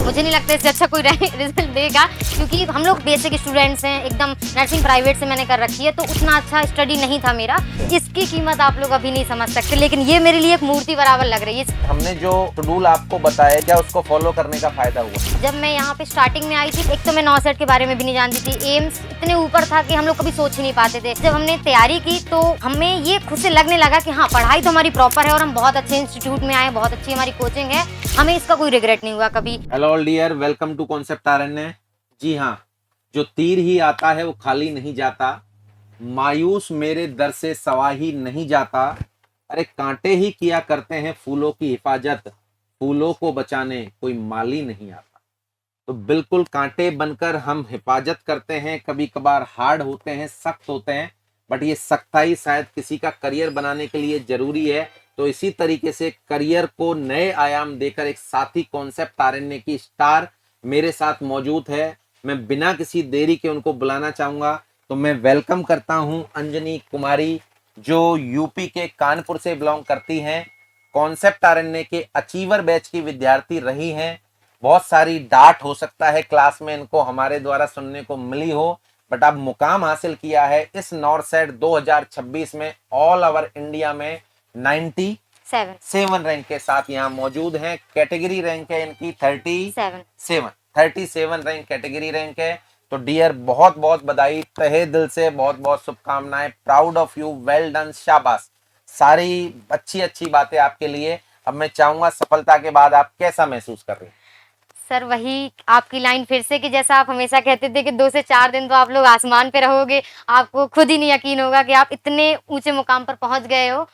मुझे नहीं लगता इससे अच्छा कोई रिजल्ट देगा, क्योंकि हम लोग बेसिक स्टूडेंट्स हैं, एकदम नर्सिंग प्राइवेट से मैंने कर रखी है, तो उतना अच्छा स्टडी नहीं था मेरा। इसकी कीमत आप लोग अभी नहीं समझ सकते, लेकिन ये मेरे लिए एक मूर्ति बराबर लग रही है। हमने जो शेड्यूल आपको बताया, क्या उसको फॉलो करने का फायदा हुआ? जब मैं यहाँ पे स्टार्टिंग में आई थी, एक तो मैं नॉसेट के बारे में भी नहीं जानती थी, एम्स इतने ऊपर था कि हम लोग कभी सोच ही नहीं पाते थे। जब हमने तैयारी की तो हमें ये खुद से लगने लगा कि हाँ, पढ़ाई तो हमारी प्रॉपर है और हम बहुत अच्छे इंस्टीट्यूट में आए, बहुत अच्छी हमारी कोचिंग है, हमें इसका कोई रिग्रेट नहीं हुआ कभी। Hello all dear, welcome to concept Aranya. जी हाँ, जो तीर ही आता है वो खाली नहीं जाता, मायूस मेरे दर से सवा ही नहीं जाता। अरे कांटे ही किया करते हैं फूलों की हिफाजत, फूलों को बचाने कोई माली नहीं आता। तो बिल्कुल कांटे बनकर हम हिफाजत करते हैं, कभी कभार हार्ड होते हैं, सख्त होते हैं, बट ये सख्ताई शायद किसी का करियर बनाने के लिए जरूरी है। तो इसी तरीके से करियर को नए आयाम देकर एक साथी कॉन्सेप्ट आरण्य की स्टार मेरे साथ मौजूद है। मैं बिना किसी देरी के उनको बुलाना चाहूंगा। तो मैं वेलकम करता हूं अंजनी कुमारी, जो यूपी के कानपुर से बिलोंग करती हैं, कॉन्सेप्ट आरण्य के अचीवर बैच की विद्यार्थी रही हैं। बहुत सारी डांट हो सकता है क्लास में इनको हमारे द्वारा सुनने को मिली हो, बट अब मुकाम हासिल किया है इस नॉर्सेट 2026 में ऑल ओवर इंडिया में 97 रैंक के साथ यहाँ मौजूद हैं। कैटेगरी रैंक है इनकी 37 रैंक कैटेगरी रैंक है। तो डियर, बहुत बहुत बधाई, तहे दिल से बहुत बहुत शुभकामनाएं, proud of you, well done, शाबाश, सारी अच्छी अच्छी बातें आपके लिए। अब मैं चाहूंगा सफलता के बाद आप कैसा महसूस कर रही हैं? सर वही आपकी लाइन फिर से, कि जैसा आप हमेशा कहते थे कि 2 से 4 दिन तो आप लोग आसमान पे रहोगे, आपको खुद ही नहीं यकीन होगा कि आप इतने ऊंचे मुकाम पर पहुंच गए हो।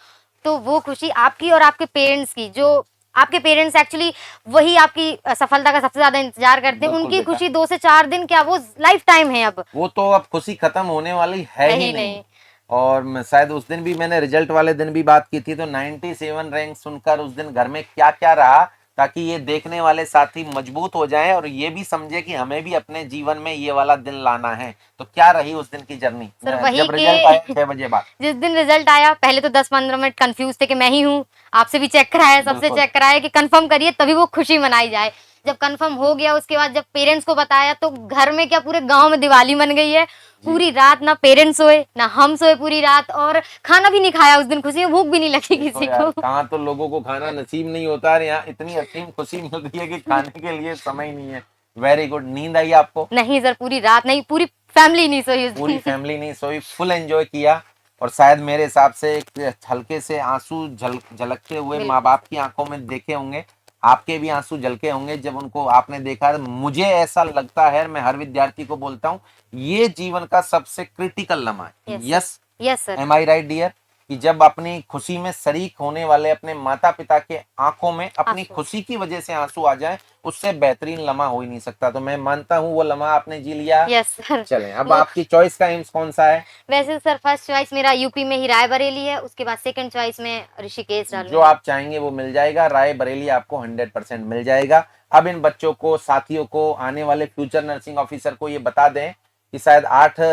तो वो खुशी आपकी और आपके पेरेंट्स की, जो आपके पेरेंट्स एक्चुअली वही आपकी सफलता का सबसे ज्यादा इंतजार करते हैं, उनकी खुशी 2 से 4 दिन क्या, वो लाइफ टाइम है। अब वो तो अब खुशी खत्म होने वाली है ही नहीं। और मैं शायद उस दिन भी, मैंने रिजल्ट वाले दिन भी बात की थी, तो 97 रैंक सुनकर उस दिन घर में क्या क्या रहा, ताकि ये देखने वाले साथी मजबूत हो जाएं और ये भी समझे कि हमें भी अपने जीवन में ये वाला दिन लाना है। तो क्या रही उस दिन की जर्नी? सर वही जब रिजल्ट आया 6 बजे बाद, जिस दिन रिजल्ट आया, पहले तो 10-15 मिनट कंफ्यूज थे कि मैं ही हूँ, आपसे भी चेक कराया, सबसे चेक कराया कि कंफर्म करिए तभी वो खुशी मनाई जाए। जब कंफर्म हो गया, उसके बाद जब पेरेंट्स को बताया, तो घर में क्या पूरे गांव में दिवाली बन गई है। पूरी रात ना पेरेंट्स सोए ना हम सोए पूरी रात, और खाना भी नहीं खाया उस दिन, खुशी में भूख भी नहीं लगी किसी को। कहाँ तो लोगों को खाना नसीब नहीं होता है, यहाँ इतनी असीम खुशी मिल रही है कि खाने के लिए समय नहीं है। Very good. नींद आई आपको? नहीं सर, पूरी रात नहीं, पूरी फैमिली नहीं सोई उस दिन। पूरी फैमिली नहीं सोई, फुल एंजॉय किया। और शायद मेरे हिसाब से एक हल्के से आंसू झलकते हुए माँ बाप की आंखों में देखे होंगे, आपके भी आंसू झलके होंगे जब उनको आपने देखा। मुझे ऐसा लगता है, मैं हर विद्यार्थी को बोलता हूँ, ये जीवन का सबसे क्रिटिकल लम्हा है। यस सर, एम आई राइट डियर? कि जब अपनी खुशी में शरीक होने वाले अपने माता पिता के आंखों में अपनी खुशी की वजह से आंसू आ जाए, उससे बेहतरीन लम्हा हो ही नहीं सकता। तो मैं मानता हूँ वो लम्हा आपने जी लिया। Yes sir. चलें, अब आपकी चॉइस का एम्स कौन सा है? वैसे सर फर्स्ट चॉइस मेरा यूपी में ही रायबरेली है, उसके बाद सेकंड चॉइस में ऋषिकेश डालूंगी। जो आप चाहेंगे वो मिल जाएगा, रायबरेली आपको 100% मिल जाएगा। अब इन बच्चों को, साथियों को, आने वाले फ्यूचर नर्सिंग ऑफिसर को ये बता दें कि शायद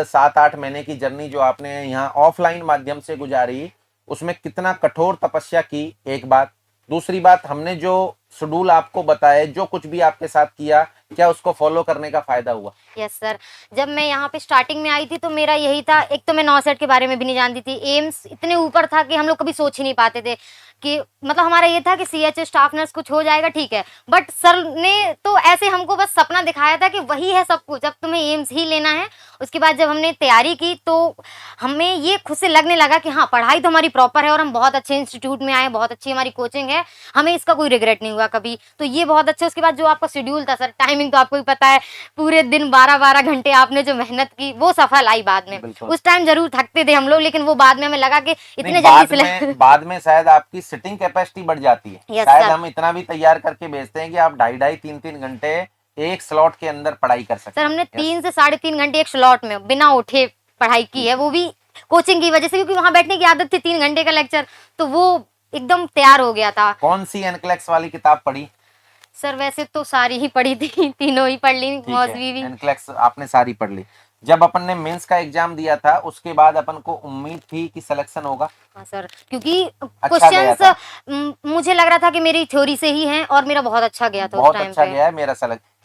7-8 महीने की जर्नी जो आपने यहाँ ऑफलाइन माध्यम से गुजारी, उसमें कितना कठोर तपस्या की, एक बात। दूसरी बात, हमने जो शेड्यूल आपको बताया, जो कुछ भी आपके साथ किया, क्या उसको फॉलो करने का फायदा हुआ? Yes sir. जब मैं यहाँ पे स्टार्टिंग में आई थी तो मेरा यही था, एक तो मैं नॉसेट के बारे में भी नहीं जानती थी, एम्स इतने ऊपर था कि हम लोग कभी सोच ही नहीं पाते थे कि, मतलब हमारा ये था कि सीएचओ स्टाफ नर्स कुछ हो जाएगा ठीक है, बट सर ने तो ऐसे हमको बस सपना दिखाया था कि वही है सब कुछ, अब तुम्हें एम्स ही लेना है। उसके बाद जब हमने तैयारी की तो हमें ये खुद से लगने लगा कि हाँ, पढ़ाई तो हमारी प्रॉपर है और हम बहुत अच्छे इंस्टीट्यूट में आए, बहुत अच्छी हमारी कोचिंग है, हमें इसका कोई रिग्रेट नहीं हुआ कभी। तो ये बहुत अच्छा। उसके बाद जो आपका शेड्यूल था सर, टाइमिंग तो आपको भी पता है, पूरे दिन 12-12 घंटे आपने जो मेहनत की वो सफल आई बाद में। उस टाइम जरूर थकते थे हम लोग, लेकिन वो बाद में हमें लगा कि इतने जल्दी बाद में शायद आपकी सिटिंग कैपेसिटी बढ़ जाती है। शायद हम इतना भी तैयार करके भेजते हैं कि आप 2.5-3 घंटे एक स्लॉट के अंदर पढ़ाई कर सकते हैं। सर हमने 3 से 3.5 घंटे एक स्लॉट में बिना उठे पढ़ाई की है, वो भी कोचिंग की वजह से, क्योंकि वहां बैठने की आदत थी, 3 घंटे का लेक्चर, तो वो एकदम तैयार हो गया था। कौन सी एनक्लेक्स वाली किताब पढ़ी? सर वैसे तो सारी ही पढ़ी थी, तीनों ही पढ़ ली, मौजवी भी। एनक्लेक्स आपने सारी पढ़ ली। जब अपन ने मेंस का एग्जाम दिया था, उसके बाद अपन को उम्मीद थी कि सिलेक्शन होगा? हाँ सर, क्योंकि क्वेश्चंस मुझे लग रहा था कि मेरी थ्योरी से ही हैं और मेरा बहुत अच्छा गया था। बहुत अच्छा गया है मेरा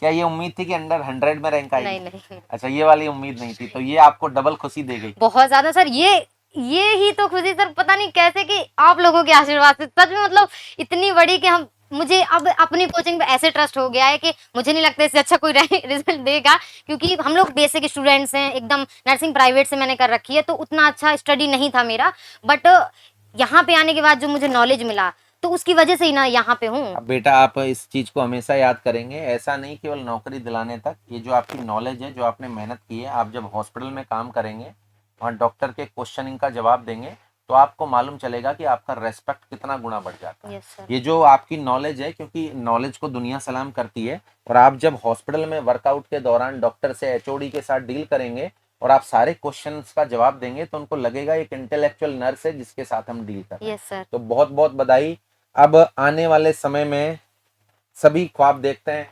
क्या ये उम्मीद थी कि अंडर 100 में रैंक नहीं आएगी? नहीं, अच्छा, ये वाली उम्मीद नहीं थी, तो ये आपको डबल खुशी दे गई। बहुत ज्यादा सर। ये ही तो खुशी सर, पता नहीं कैसे कि आप लोगों के आशीर्वाद से सच में, मतलब इतनी बड़ी कि हम, मुझे अब अपनी कोचिंग पे ऐसे ट्रस्ट हो गया है कि मुझे नहीं लगता इससे अच्छा कोई रिजल्ट देगा, क्योंकि हम लोग बेसिक स्टूडेंट्स हैं एकदम। नर्सिंग प्राइवेट से मैंने कर रखी है, तो उतना अच्छा स्टडी नहीं था मेरा, बट यहाँ पे आने के बाद जो मुझे नॉलेज मिला, तो उसकी वजह से ही ना यहाँ पे हूँ। अब बेटा, आप इस चीज को हमेशा याद करेंगे, ऐसा नहीं केवल नौकरी दिलाने तक, ये जो आपकी नॉलेज है, जो आपने मेहनत की है, आप जब हॉस्पिटल में काम करेंगे और डॉक्टर के क्वेश्चनिंग का जवाब देंगे, तो आपको मालूम चलेगा कि आपका रेस्पेक्ट कितना गुना बढ़ जाता है। Yes sir. ये जो आपकी नॉलेज है, क्योंकि नॉलेज को दुनिया सलाम करती है, और आप जब हॉस्पिटल में वर्कआउट के दौरान डॉक्टर से, एचओडी के साथ डील करेंगे और आप सारे क्वेश्चंस का जवाब देंगे, तो उनको लगेगा एक इंटेलेक्चुअल नर्स है जिसके साथ हम डील कर रहे हैं। Yes sir. तो बहुत बहुत बधाई। अब आने वाले समय में सभी ख्वाब देखते हैं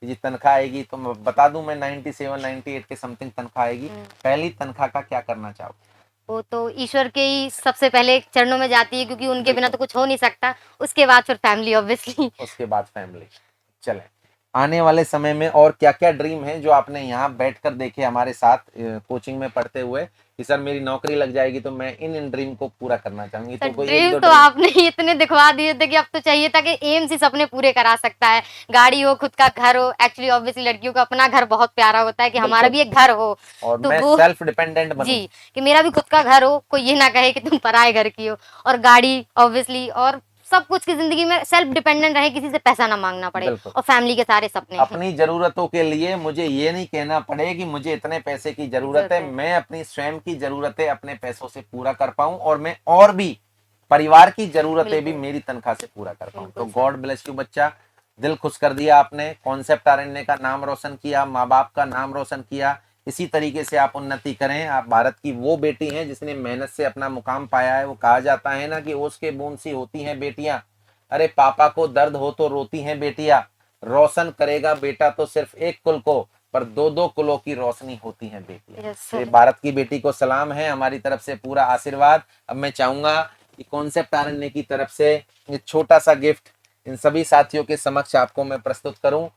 कि जी तनख्वाह आएगी, तो मैं बता दूं, मैं 97 98 के समथिंग तनख्वाह आएगी। पहली तनख्वाह का क्या करना चाहोगे? वो तो ईश्वर के ही सबसे पहले चरणों में जाती है, क्योंकि उनके बिना बिल्कुल। तो कुछ हो नहीं सकता। उसके बाद फिर फैमिली ऑब्वियसली। उसके बाद फैमिली। चलें, आने वाले समय में और क्या क्या ड्रीम है जो आपने यहाँ बैठकर देखे हमारे साथ कोचिंग में पढ़ते हुए, कि सर मेरी नौकरी लग जाएगी तो मैं इन इन ड्रीम को पूरा करना चाहूंगी, सर तो कोई एक ड्रीम दो तो ड्रीम। आपने इतने दिखवा दिए थे कि अब तो चाहिए था कि एम्स ही सपने पूरे करा सकता है। गाड़ी हो, खुद का घर हो। एक्चुअली ऑब्वियसली लड़कियों का अपना घर बहुत प्यारा होता है, कि हमारा बिल्कुल। भी एक घर हो। और तो मैं वो, सेल्फ डिपेंडेंट बनूं। जी, कि मेरा भी खुद का घर हो, कोई ये ना कहे कि तुम पराए घर की हो। और गाड़ी ऑब्वियसली, और सब कुछ की जिंदगी में सेल्फ डिपेंडेंट रहे, किसी से पैसा ना मांगना पड़े, बिल्कुल। और फैमिली के सारे सपने हैं। अपनी जरूरतों के लिए मुझे ये नहीं कहना पड़े कि मुझे इतने पैसे की जरूरत है, मैं अपनी स्वयं की जरूरतें अपने पैसों से पूरा कर पाऊं, और मैं और भी परिवार की जरूरतें भी बिल्कुल। मेरी तनख्वाह से पूरा कर पाऊं। तो बिल्कुल सर। गॉड ब्लेस यू बच्चा, दिल खुश कर दिया आपने, कॉन्सेप्ट आरएनए का नाम रोशन किया, माँ बाप का नाम रोशन किया। इसी तरीके से आप उन्नति करें। आप भारत की वो बेटी हैं जिसने मेहनत से अपना मुकाम पाया है। वो कहा जाता है ना कि ओस के बूंद सी होती हैं बेटियां, अरे पापा को दर्द हो तो रोती हैं बेटियां, रोशन करेगा बेटा तो सिर्फ एक कुल को, पर दो दो कुलों की रोशनी होती है बेटियां। यस तो ये सर। भारत की बेटी को सलाम है, हमारी तरफ से पूरा आशीर्वाद। अब मैं चाहूंगा कि कॉन्सेप्ट आरएनए की तरफ से ये छोटा सा गिफ्ट इन सभी साथियों के समक्ष आपको मैं प्रस्तुत करूं,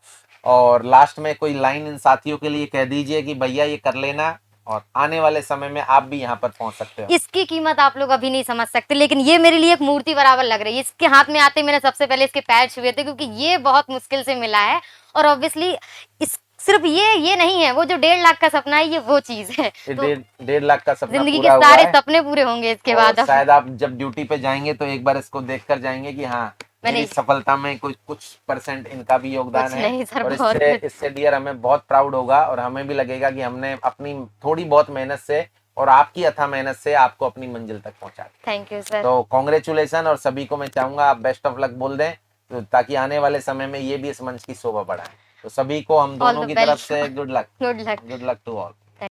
और लास्ट में कोई लाइन इन साथियों के लिए कह दीजिए कि भैया ये कर लेना, और आने वाले समय में आप भी यहाँ पर पहुंच सकते हो। इसकी कीमत आप लोग अभी नहीं समझ सकते, लेकिन ये मेरे लिए एक मूर्ति बराबर लग रही है। इसके हाथ में आते मैंने सबसे पहले इसके पैर छुए थे, क्योंकि ये बहुत मुश्किल से मिला है। और ऑब्वियसली इस सिर्फ ये नहीं है, वो जो 1.5 लाख का सपना है, ये वो चीज है। ये तो 1.5 लाख का सपना जिंदगी के पूरा हुआ सारे है, सपने पूरे होंगे इसके और बाद अब। शायद आप जब ड्यूटी पे जाएंगे तो एक बार इसको देखकर जाएंगे कि हाँ, मैंने मेरी सफलता में कुछ कुछ परसेंट इनका भी योगदान कुछ है। नहीं सर, और बहुत इससे कुछ। इससे डियर हमें बहुत प्राउड होगा, और हमें भी लगेगा कि हमने अपनी थोड़ी बहुत मेहनत से और आपकी अथाह मेहनत से आपको अपनी मंजिल तक पहुंचा दिया। Thank you sir. तो कॉन्ग्रेचुलेसन, और सभी को मैं चाहूंगा आप बेस्ट ऑफ लक बोल दें, तो ताकि आने वाले समय में ये भी इस मंच की शोभा बढ़ाए। तो सभी को हम ऑल दोनों द की तरफ बेस्ट। से good luck. Good luck. Good luck to all.